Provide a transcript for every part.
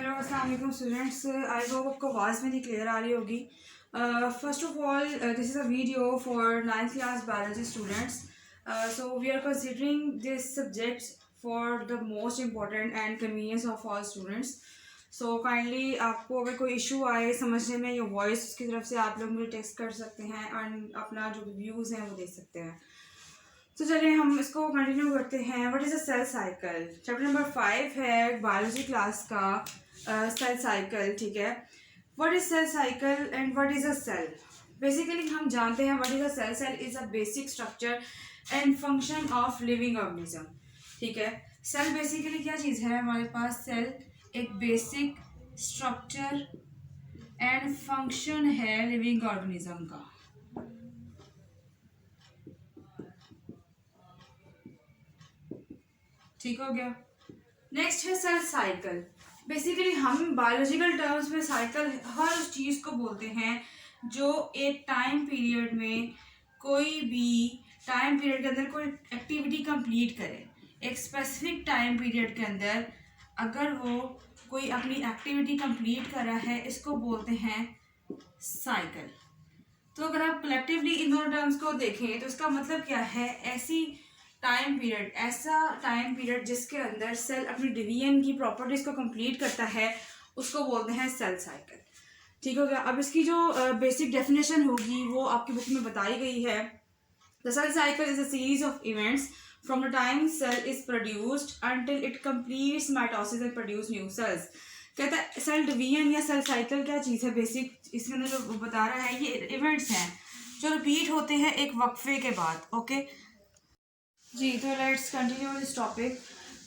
Hello अस्सलाम वालेकुम students, I hope आपको आवाज़ मेरी क्लियर आ रही होगी। First of all this is a video for 9th class biology students. So we are considering this subject for the most important and convenience of all students. So kindly आपको अगर कोई issue आए समझने में या वॉइस की तरफ से आप लोग मुझे टेक्स्ट कर सकते हैं एंड अपना जो व्यूज़ हैं वो दे सकते हैं. तो चलिए हम इसको कंटिन्यू करते हैं. What is a cell cycle? Chapter number 5 है बायोलॉजी क्लास का सेल साइकिल. ठीक है, what is cell cycle and what is a cell? Basically हम जानते हैं what is a cell. Cell is a basic structure and function of living organism. ठीक है, cell basically क्या चीज़ है हमारे पास? सेल एक बेसिक स्ट्रक्चर एंड फंक्शन है लिविंग ऑर्गेनिज्म का. ठीक हो गया. नेक्स्ट है सेल साइकिल. बेसिकली हम बायोलॉजिकल टर्म्स में साइकिल हर उस चीज़ को बोलते हैं जो एक टाइम पीरियड में कोई भी टाइम पीरियड के अंदर कोई एक्टिविटी कंप्लीट करे. एक स्पेसिफिक टाइम पीरियड के अंदर अगर वो कोई अपनी एक्टिविटी कंप्लीट कर रहा है, इसको बोलते हैं साइकिल. तो अगर आप कलेक्टिवली इन दोनों टर्म्स को देखें तो इसका मतलब क्या है? ऐसा टाइम पीरियड जिसके अंदर सेल अपनी डिवीजन की प्रॉपर्टीज को कंप्लीट करता है, उसको बोलते हैं सेल साइकिल. ठीक हो गया. अब इसकी जो बेसिक डेफिनेशन होगी वो आपकी बुक में बताई गई है. The cell cycle is a series of events from the time cell is produced until it completes mitosis and produce new cells. कहता है सेल डिवीजन या सेल साइकिल क्या चीज़ है? बेसिक इसके अंदर जो बता रहा है ये इवेंट्स हैं जो रिपीट होते हैं एक वक्फे के बाद. ओके जी, तो लेट्स कंटिन्यू दिस टॉपिक.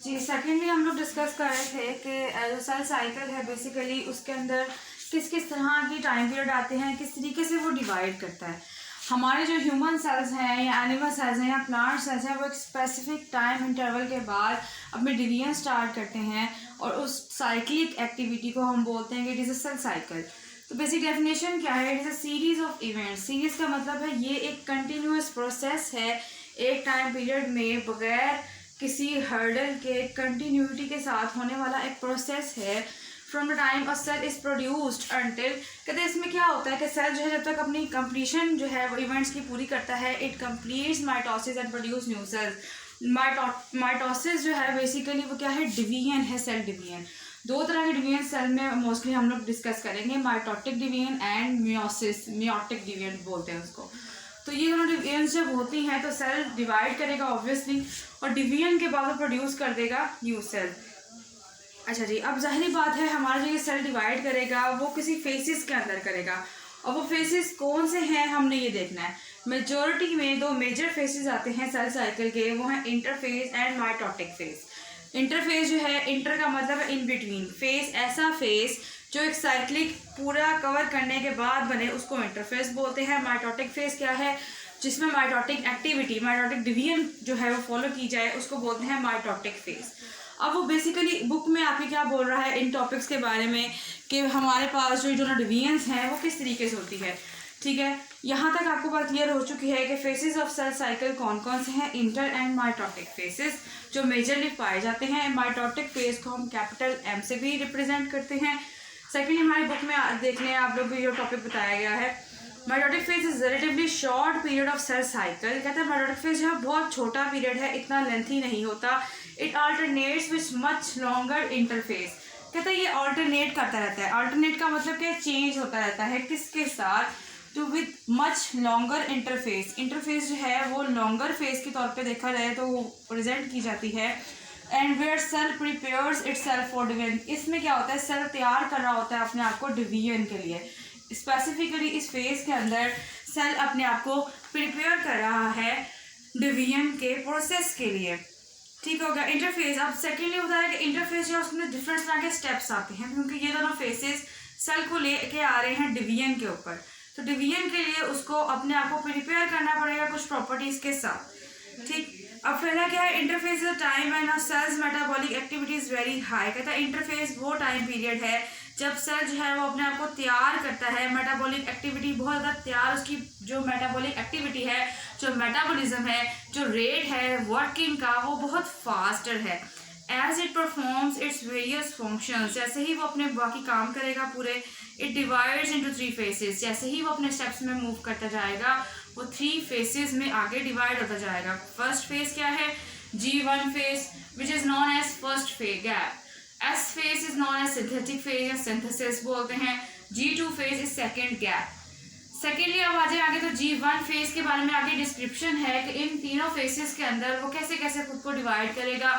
जी, सेकेंडली हम लोग डिस्कस कर रहे थे कि जो सेल साइकिल है बेसिकली उसके अंदर किस किस तरह की टाइम पीरियड आते हैं, किस तरीके से वो डिवाइड करता है. हमारे जो ह्यूमन सेल्स हैं या एनिमल सेल्स हैं या प्लांट सेल्स हैं वो एक स्पेसिफिक टाइम इंटरवल के बाद अपने डिवीजन स्टार्ट करते हैं और उस साइक्लिक एक्टिविटी को हम बोलते हैं कि it is a cell cycle. तो बेसिक डेफिनेशन क्या है? It is a series of events. Series का मतलब है ये एक कंटिन्यूस प्रोसेस है एक टाइम पीरियड में बगैर किसी हर्डल के कंटिन्यूटी के साथ होने वाला एक प्रोसेस है. From the time a cell is produced until, कहते हैं इसमें क्या होता है कि सेल जो है जब तक अपनी कंप्लीशन जो है वो इवेंट्स की पूरी करता है, it completes mitosis and produce new sales. Mitosis जो है बेसिकली वो क्या है? डिवीजन है, सेल डिवीजन. दो तरह के डिवीजन सेल में मोस्टली हम लोग डिस्कस करेंगे, mitotic division and meiotic division बोलते हैं उसको. तो ये दोनों डिवीजन जब होती हैं तो सेल डिवाइड करेगा ऑब्वियसली और डिवीजन के बाद वो प्रोड्यूस कर देगा न्यू सेल. अच्छा जी, अब जाहिर बात है हमारा जो ये सेल डिवाइड करेगा वो किसी फेसिस के अंदर करेगा और वो फेसिस कौन से हैं हमने ये देखना है. मेजॉरिटी में दो मेजर फेसिस आते हैं सेल साइकिल के, वो हैं interphase and mitotic phase. Interphase जो है, इंटर का मतलब है इन बिटवीन, फेज ऐसा फेज जो एक साइक्लिक पूरा कवर करने के बाद बने उसको इंटरफेज बोलते हैं. माइटोटिक फेज क्या है? जिसमें माइटोटिक एक्टिविटी, माइटोटिक डिवीजन जो है वो फॉलो की जाए, उसको बोलते हैं माइटोटिक फेज. अब वो बेसिकली बुक में आपके क्या बोल रहा है इन टॉपिक्स के बारे में कि हमारे पास जो जो डिवीजन्स हैं वो किस तरीके से होती है. ठीक है, यहाँ तक आपको बात क्लियर हो चुकी है कि फेसेस ऑफ सेल साइकिल कौन कौन से हैं. इंटर एंड माइटोटिक फेसेस जो मेजरली पाए जाते हैं. माइटोटिक फेज को हम कैपिटल एम से भी रिप्रेजेंट करते हैं. सेकेंडली हमारी बुक में देख लें आप लोग, जो टॉपिक बताया गया है, mitotic phase is relatively short period of cell cycle. कहते हैं माइटोटिक फेज जो है बहुत छोटा पीरियड है, इतना लेंथी नहीं होता. It alternates with much longer interphase. कहते हैं ये अल्टरनेट करता रहता है. अल्टरनेट का मतलब क्या? चेंज होता रहता है. किसके साथ? To with much longer interphase. Interphase जो है वो लॉन्गर फेज के तौर पे देखा जाए तो वो प्रेजेंट की जाती है. And where cell prepares itself for division. इसमें क्या होता है? सेल तैयार कर रहा होता है अपने आप को डिवीजन के लिए. स्पेसिफिकली इस फेज के अंदर सेल अपने आप को प्रिपेयर कर रहा है डिवीजन के प्रोसेस के लिए. ठीक हो गया. इंटरफेज, अब सेकेंडली होता है कि इंटरफेज जो है उसमें डिफरेंट तरह के स्टेप्स आते हैं क्योंकि ये दोनों फेसेस सेल को लेके आ रहे हैं डिवीजन के ऊपर. तो डिवीजन के लिए उसको अपने आप को प्रिपेयर करना पड़ेगा कुछ प्रॉपर्टीज के साथ. ठीक, अब पहला क्या है? Interphase is time and cells metabolic activity is very high. कहता है इंटरफेज वो टाइम पीरियड है जब सेल जो है वो अपने आप को तैयार करता है. मेटाबॉलिक एक्टिविटी बहुत ज़्यादा तैयार, उसकी जो मेटाबॉलिक एक्टिविटी है, जो मेटाबॉलिज्म है, जो रेट है वर्किंग का, वो बहुत फास्टर है. As it performs its various functions, जैसे ही वो अपने बाकी काम करेगा पूरे, इट डिवाइड्स इनटू 3 फेसेस, जैसे ही वो अपने स्टेप्स में मूव करता जाएगा वो 3 फेसेस में आगे डिवाइड होता जाएगा। फर्स्ट फेज क्या है? G1 phase which is known as first phase gap. S phase is known as synthetic phase या सिंथेसिस बोलते हैं। G2 phase is second gap. Secondly अब आ जाए आगे तो G1 फेज के बारे में आगे डिस्क्रिप्शन है कि इन तीनों फेसेस के अंदर वो कैसे कैसे खुद को डिवाइड करेगा,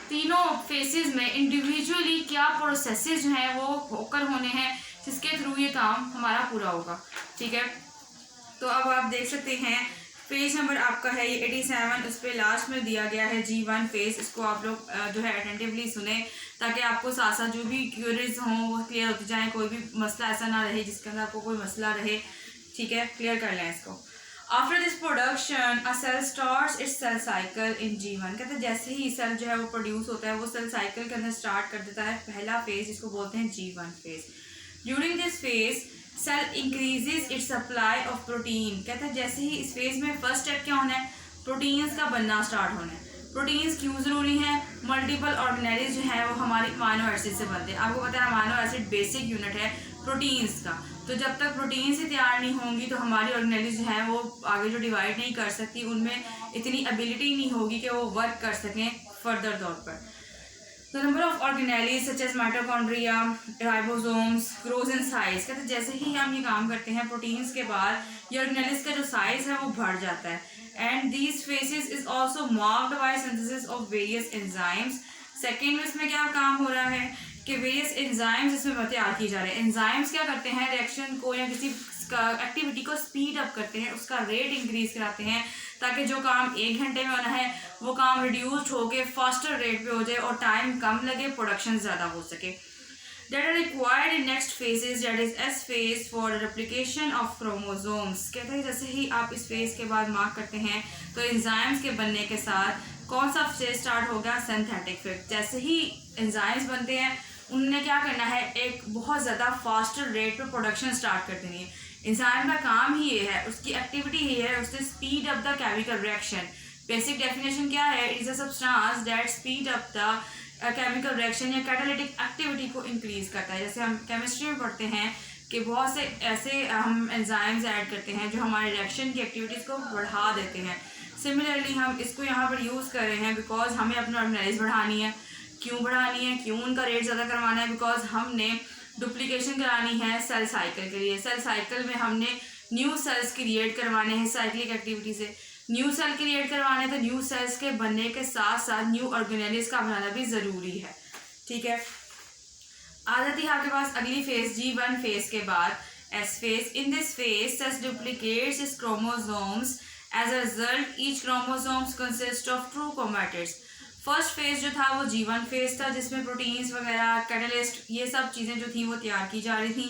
तीनों फेसेस में इंडिविजुअली क्या प्रोसेसेस जो हैं वो होकर होने हैं जिसके थ्रू ये काम हमारा पूरा होगा। ठीक है, तो अब आप देख सकते हैं पेज नंबर आपका है ये 87, उस पर लास्ट में दिया गया है G1 फेज। इसको आप लोग जो है अटेंटिवली सुने ताकि आपको साथ साथ जो भी क्यूरीज हों वो क्लियर होती जाएँ, कोई भी मसला ऐसा ना रहे जिसके अंदर आपको कोई मसला रहे। ठीक है, क्लियर कर लें इसको। After this production a cell starts its cell cycle in G1, कहते हैं जैसे ही सेल जो है वो प्रोड्यूस होता है वो सेल साइकिल के अंदर स्टार्ट कर देता है पहला फेज, जिसको बोलते हैं G1 phase. During this phase cell increases its supply of protein, कहते हैं जैसे ही इस फेज में फर्स्ट स्टेप क्या होना है? प्रोटीन्स का बनना स्टार्ट होना है। प्रोटीन्स क्यों ज़रूरी हैं? मल्टीपल ऑर्गेनेल्स जो है वो हमारे अमाइनो एसिड से बनते हैं। आपको पता है अमाइनो एसिड बेसिक यूनिट है प्रोटीन्स का, तो जब तक प्रोटीन्स ही तैयार नहीं होंगी तो हमारी ऑर्गेनेल्स जो है वो आगे जो डिवाइड नहीं कर सकती, उनमें इतनी एबिलिटी नहीं होगी कि वो वर्क कर सकें फर्दर तौर पर। The number of organelles such as mitochondria, ribosomes grows in size, कहते हैं जैसे ही हम ये काम करते हैं प्रोटीन्स के बाद ये ऑर्गेनेल्स का जो साइज है वो बढ़ जाता है। And these faces is also marked by synthesis of various enzymes. Second में इसमें क्या काम हो रहा है कि वेरियस एंजाइम्स इसमें तैयार किए जा रहे हैं। एंजाइम्स क्या करते हैं? रिएक्शन को या किसी एक्टिविटी को स्पीड अप करते हैं, उसका रेट इंक्रीज कराते हैं ताकि जो काम 1 घंटे में होना है वो काम रिड्यूस्ड होकर फास्टर रेट पे हो जाए और टाइम कम लगे, प्रोडक्शन ज़्यादा हो सके। That are required in next phases, that is S phase for replication of chromosomes, कहते हैं जैसे ही आप इस फेज के बाद मार्क करते हैं तो एंजाइम्स के बनने के साथ कौन सा फेज स्टार्ट होगा? Synthetic phase. जैसे ही एंजाइम्स बनते हैं उनने क्या करना है? एक बहुत ज़्यादा फास्टर रेट पे प्रोडक्शन स्टार्ट कर देनी है। एंजाइम का काम ही ये है, उसकी एक्टिविटी ही है, उसने speed up the chemical reaction. Basic definition क्या है? It is a substance that speed up the chemical reaction या कैटालिटिक एक्टिविटी को इंक्रीज करता है। जैसे हम केमिस्ट्री में पढ़ते हैं कि बहुत से ऐसे हम एंजाइम्स ऐड करते हैं जो हमारे रिएक्शन की एक्टिविटीज़ को बढ़ा देते हैं। सिमिलरली हम इसको यहाँ पर यूज़ कर रहे हैं बिकॉज हमें अपनी ऑर्गेनाइज बढ़ानी है। क्यों बढ़ानी है? क्यों उनका रेट ज़्यादा करवाना है? बिकॉज हमने डुप्लीकेशन करानी है सेल साइकिल के लिए। सेल साइकिल में हमने न्यू सेल्स क्रिएट करवाने हैं साइक्लिक एक्टिविटी से। न्यू सेल क्रिएट करवाने तो न्यू सेल्स के बनने के साथ साथ न्यू ऑर्गेनेल्स का बनाना भी ज़रूरी है। ठीक है, आ जाती है आपके पास अगली फेज G1 फेज के बाद S phase. In this phase cells duplicates its chromosomes, as a result each chromosomes consist of 2 chromatids. First phase जो था वो G1 फेज था जिसमें प्रोटीन्स वगैरह कैटलिस्ट ये सब चीज़ें जो थी वो तैयार की जा रही थी।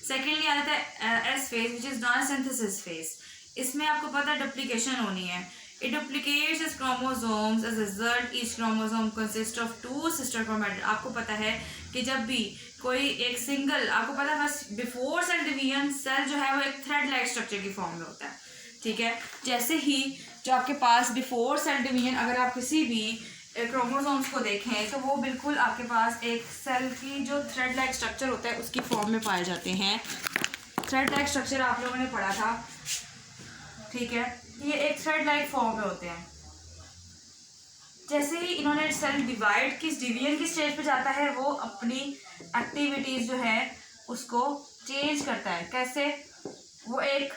सेकेंडली आ जाता है S phase which is non synthesis phase. इसमें आपको पता है डुप्लीकेशन होनी है। It duplicates its chromosomes, as a result each chromosome consist of 2 sister chromatid. आपको पता है कि जब भी कोई एक सिंगल, आपको पता है बस बिफोर सेल डिवीजन सेल जो है वो एक थ्रेड लाइक स्ट्रक्चर की फॉर्म में होता है। ठीक है, जैसे ही जो आपके पास बिफोर सेल डिवीजन अगर आप किसी भी क्रोमोसोम्स को देखें तो वो बिल्कुल आपके पास एक सेल की जो थ्रेड लाइक स्ट्रक्चर होता है उसकी फॉर्म में पाए जाते हैं। थ्रेड लाइक स्ट्रक्चर आप लोगों ने पढ़ा था। ठीक है, ये एक थ्रेड लाइक फॉर्म में होते हैं। जैसे ही इन्होंने सेल डिवाइड की डिवीजन की स्टेज पे जाता है वो अपनी एक्टिविटीज़ जो है उसको चेंज करता है। कैसे? वो एक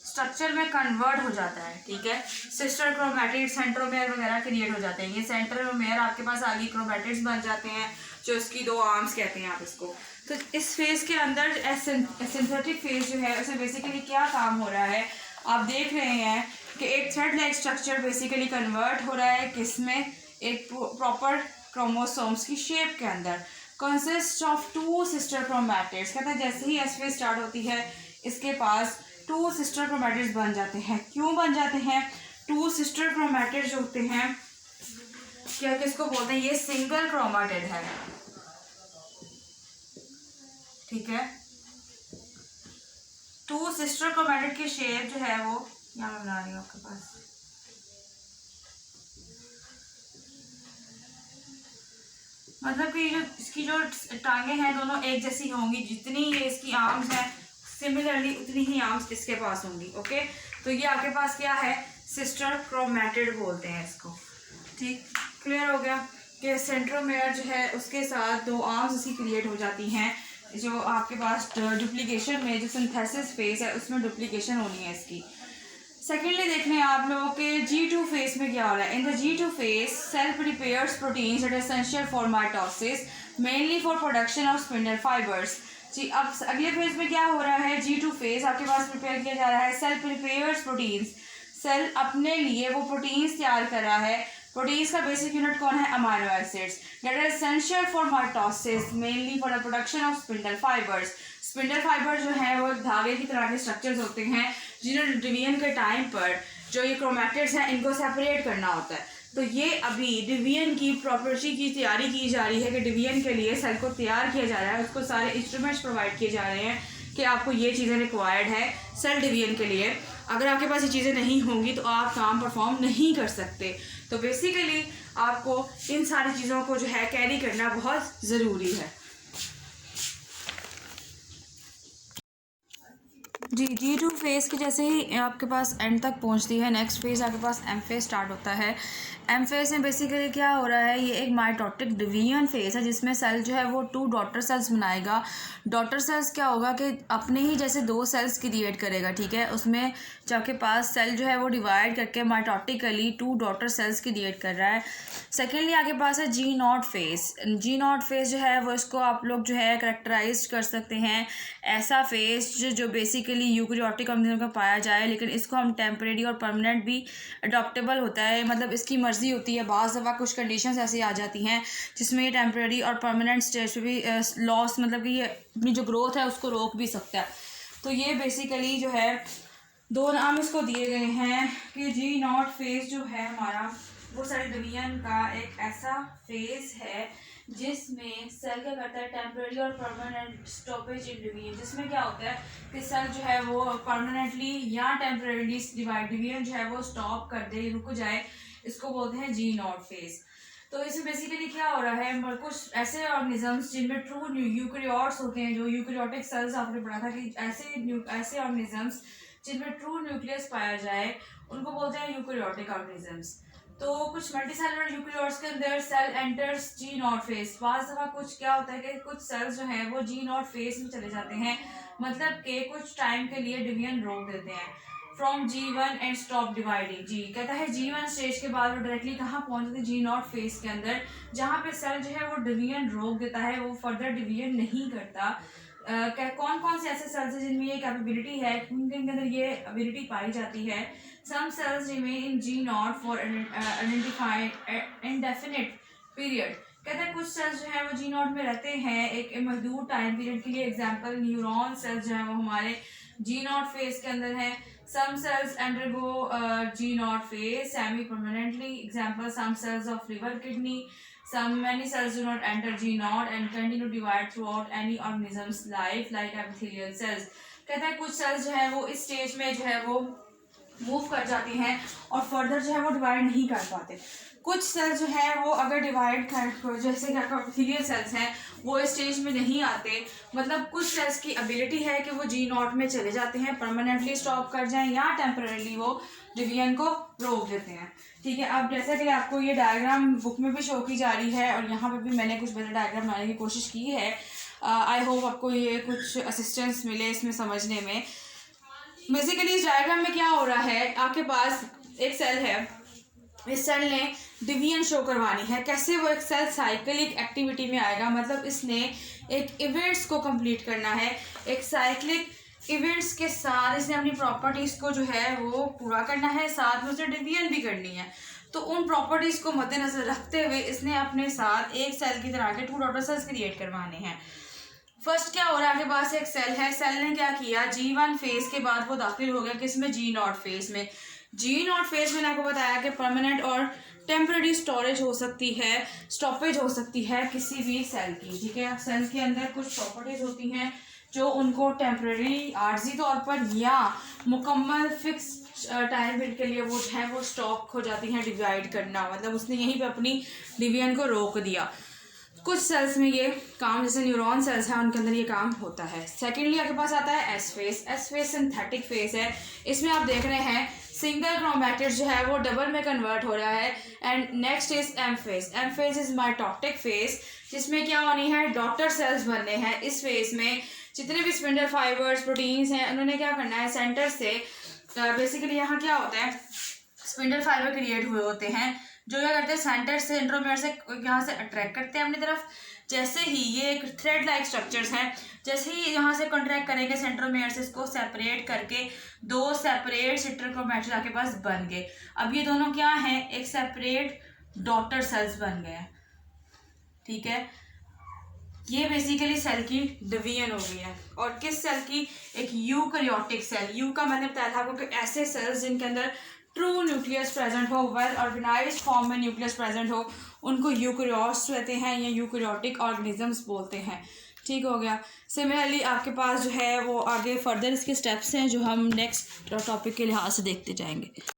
स्ट्रक्चर में कन्वर्ट हो जाता है। ठीक है, सिस्टर क्रोमैटिड, सेंट्रोमेयर वगैरह क्रिएट हो जाते हैं। ये सेंट्रोमेयर आपके पास आगे क्रोमैटिड्स बन जाते हैं जो इसकी 2 आर्म्स कहते हैं आप इसको। तो इस फेज के अंदर सिंथेटिक फेज जो है उसमें बेसिकली क्या काम हो रहा है? आप देख रहे हैं कि एक thread like structure basically convert हो रहा है किसमें? एक प्रॉपर क्रोमोसोम्स की शेप के अंदर। कंसिस्ट ऑफ 2 सिस्टर क्रोमैटिड्स, कहते हैं जैसे ही एस फेज स्टार्ट होती है इसके पास 2 सिस्टर क्रोमैटिड्स बन जाते हैं। क्यों बन जाते हैं? 2 सिस्टर क्रोमैटिड्स जो होते हैं क्या किसको बोलते हैं? ये सिंगल क्रोमैटिड है। ठीक है, 2 सिस्टर क्रोमैटिड की शेप जो है वो यहाँ मैं बना रही हूँ आपके पास। मतलब कि जो इसकी जो टांगे हैं दोनों एक जैसी होंगी, जितनी ये इसकी आर्म्स हैं सिमिलरली उतनी ही आर्म्स इसके पास होंगी। ओके, तो ये आपके पास क्या है, सिस्टर क्रोमैटिड बोलते हैं इसको। ठीक, क्लियर हो गया कि सेंट्रोमेयर जो है उसके साथ दो आर्म्स इसकी क्रिएट हो जाती हैं। जो आपके पास डुप्लीकेशन में जो सिंथेसिस फेज है उसमें डुप्लीकेशन होनी है इसकी। सेकेंडली देख लें आप लोगों के G2 फेज में क्या हो रहा है। In the G2 phase cell prepares proteins that are essential for mitosis mainly for production of spindle fibres. जी, अब अगले फेज में क्या हो रहा है, G2 फेज आपके पास प्रिपेयर किया जा रहा है सेल प्रिपेयर्स प्रोटीन्स। सेल अपने लिए वो प्रोटीन्स तैयार कर रहा है। प्रोटीन्स का बेसिक यूनिट कौन है, amino acids that are essential for mitosis mainly for the production of spindle fibres. Spindle fibre जो है वो धागे की तरह के स्ट्रक्चर्स होते हैं जिन्होंने डिवीजन के टाइम पर जो ये क्रोमैटिड्स हैं इनको सेपरेट करना होता है। तो ये अभी डिवीजन की प्रॉपर्टी की तैयारी की जा रही है कि डिवीजन के लिए सेल को तैयार किया जा रहा है, उसको सारे इंस्ट्रूमेंट्स प्रोवाइड किए जा रहे हैं कि आपको ये चीज़ें रिक्वायर्ड है सेल डिवीजन के लिए। अगर आपके पास ये चीज़ें नहीं होंगी तो आप काम परफॉर्म नहीं कर सकते। तो बेसिकली आपको इन सारी चीज़ों को जो है कैरी करना बहुत ज़रूरी है। जी, G2 फेज़ के जैसे ही आपके पास एंड तक पहुंचती है, नेक्स्ट फेज़ आपके पास एम फेज़ स्टार्ट होता है। एम फेज़ में बेसिकली क्या हो रहा है, ये एक माइटोटिक डिवीजन फेज़ है जिसमें सेल जो है वो 2 डॉटर सेल्स बनाएगा। डॉटर सेल्स क्या होगा कि अपने ही जैसे 2 सेल्स क्रिएट करेगा। ठीक है, उसमें जो आपके पास सेल जो है वो डिवाइड करके माइटोटिकली 2 डॉटर सेल्स क्रिएट कर रहा है। सेकेंडली आपके पास है G0 फेज़। G0 फेज़ जो है वो इसको आप लोग जो है करेक्टराइज कर सकते हैं ऐसा फेज़ जो बेसिकली यूकैरियोटिक ऑर्गेनिज्म में पाया जाए, लेकिन इसको हम टेम्परेरी और परमानेंट भी अडॉप्टेबल होता है, मतलब इसकी मर्ज़ी होती है। बाज़ दफ़ा कुछ कंडीशंस ऐसी आ जाती हैं जिसमें ये टेम्परेरी और परमानेंट स्टेज पे भी लॉस मतलब कि ये अपनी जो ग्रोथ है उसको रोक भी सकता है। तो ये बेसिकली जो है 2 नाम इसको दिए गए हैं कि G0 फेज़ जो है हमारा वो सेल डिवीजन का एक ऐसा फेज़ है जिसमें सेल क्या करता है, टेम्परेरी और परमानेंट स्टॉपेज इन डिवीजन। जिसमें क्या होता है कि सेल जो है वो परमानेंटली या टेम्परेरी डिवीजन जो है वो स्टॉप कर दे, रुक जाए, इसको बोलते हैं G0 फेज़। तो इसमें बेसिकली क्या हो रहा है, कुछ ऐसे ऑर्गेनिजम्स जिनमें ट्रू यूकैरियोट्स होते हैं, जो यूकैरियोटिक सेल्स आपने पढ़ा था कि ऐसे ऑर्गेनिजम्स जिनमें ट्रू न्यूक्लियस पाया जाए उनको बोलते हैं यूकैरियोटिक ऑर्गेनिजम्स। तो कुछ मल्टीसेलुलर यूकैरियोट्स के अंदर सेल एंटर्स G0 फेज। बाज़ दफ़ा कुछ क्या होता है कि कुछ सेल्स जो हैं वो G0 फेज में चले जाते हैं, मतलब कि कुछ टाइम के लिए डिवीजन रोक देते हैं from G1 and stop dividing. जी कहता है G1 स्टेज के बाद वो डायरेक्टली कहाँ पहुँच जाते हैं, G0 फेज के अंदर, जहाँ पे सेल जो है वो डिवीजन रोक देता है, वो फर्दर डिवीजन नहीं करता। कौन कौन से ऐसे सेल्स हैं जिनमें ये कैपेबिलिटी है, उनके अंदर ये एबिलिटी पाई जाती है। Some cells remain in G0 for identified indefinite period. कहते हैं कुछ सेल्स जो है वो G0 में रहते हैं एक महदूद टाइम पीरियड के लिए। एग्जांपल न्यूरॉन सेल्स जो है वो हमारे G0 फेज के अंदर हैं। Some cells undergo G0 phase semi permanently. Example some cells of liver, kidney. Many cells do not enter G0 and continue to divide throughout any organism's life like epithelial cells। कहता है कुछ sales जो है वो इस stage में जो है वो मूव कर जाती हैं और फर्दर जो है वो डिवाइड नहीं कर पाते। कुछ सेल्स जो है वो अगर डिवाइड कर, जैसे क्या epithelial सेल्स हैं, वो इस स्टेज में नहीं आते। मतलब कुछ सेल्स की एबिलिटी है कि वो G0 में चले जाते हैं, परमानेंटली स्टॉप कर जाएं या टेम्परेरी वो डिवीजन को रोक देते हैं। ठीक है, अब जैसा कि आपको ये डायग्राम बुक में भी शो की जा रही है और यहाँ पे भी मैंने कुछ बेहतर डायग्राम बनाने की कोशिश की है। आई होप आपको ये कुछ असिस्टेंस मिले इसमें समझने में। बेसिकली इस डायग्राम में क्या हो रहा है, आपके पास एक सेल है, इस सेल ने डिवीजन शो करवानी है। कैसे वो एक सेल साइक्लिक एक्टिविटी में आएगा, मतलब इसने एक इवेंट्स को कंप्लीट करना है, एक साइक्लिक इवेंट्स के साथ इसने अपनी प्रॉपर्टीज़ को जो है वो पूरा करना है, साथ में उसने डिवीजन भी करनी है। तो उन प्रॉपर्टीज़ को मद्देनजर रखते हुए इसने अपने साथ एक सेल की तरह के 2 डॉटर सेल्स क्रिएट करवाने हैं। फर्स्ट क्या हो रहा है, आपके पास एक सेल है, सेल ने क्या किया, G1 फेज के बाद वो दाखिल हो गया किसमें, G0 फेज में। G0 फेज में आपको बताया कि परमानेंट और टेम्परेरी स्टोरेज हो सकती है, स्टॉपेज हो सकती है किसी भी सेल की। ठीक है, सेल के अंदर कुछ प्रॉपर्टीज होती हैं जो उनको टेम्परेरी आर्जी तौर पर या मुकम्मल फिक्स टाइम पीरियड के लिए वो है वो स्टॉप हो जाती हैं डिवाइड करना, मतलब उसने यहीं पे अपनी डिवीजन को रोक दिया। कुछ सेल्स में ये काम, जैसे न्यूरॉन सेल्स हैं उनके अंदर ये काम होता है। सेकेंडली आपके पास आता है S phase. S phase synthetic face है। इसमें आप देख रहे हैं सिंगल क्रोमैटिड जो है वो डबल में कन्वर्ट हो रहा है। And next is M phase. M phase is mitotic phase, जिसमें क्या होनी है, डॉटर सेल्स बनने हैं। इस फेस में जितने भी स्पिंडल फाइबर्स प्रोटीन्स हैं उन्होंने क्या करना है, सेंटर से बेसिकली यहाँ क्या होता है, स्पिंडल फाइबर क्रिएट हुए होते हैं जो क्या करते हैं, सेंटर से सेंट्रोमियर से यहाँ से अट्रैक्ट करते हैं अपनी तरफ। जैसे ही ये एक थ्रेड लाइक स्ट्रक्चर्स हैं, जैसे ही यहाँ से कॉन्ट्रैक्ट करेंगे सेंट्रोमियर से, इसको सेपरेट करके दो सेपरेट सिस्टर क्रोमैटिड आपके पास बन गए। अब ये दोनों क्या हैं, एक सेपरेट डॉटर सेल्स बन गए हैं। ठीक है, ये बेसिकली सेल की डिवीजन हो गई है। और किस सेल की, एक यूकैरियोटिक सेल। यू का मैंने बताया था आपको कि ऐसे सेल्स जिनके अंदर ट्रू न्यूक्लियस प्रेजेंट हो, वेल ऑर्गेनाइज्ड फॉर्म में न्यूक्लियस प्रेजेंट हो, उनको यूकैरियोट्स कहते हैं या यूकैरियोटिक ऑर्गेनिजम्स बोलते हैं। ठीक हो गया। सिमिलरली आपके पास जो है वो आगे फर्दर इसके स्टेप्स हैं जो हम नेक्स्ट टॉपिक के लिहाज से देखते जाएंगे।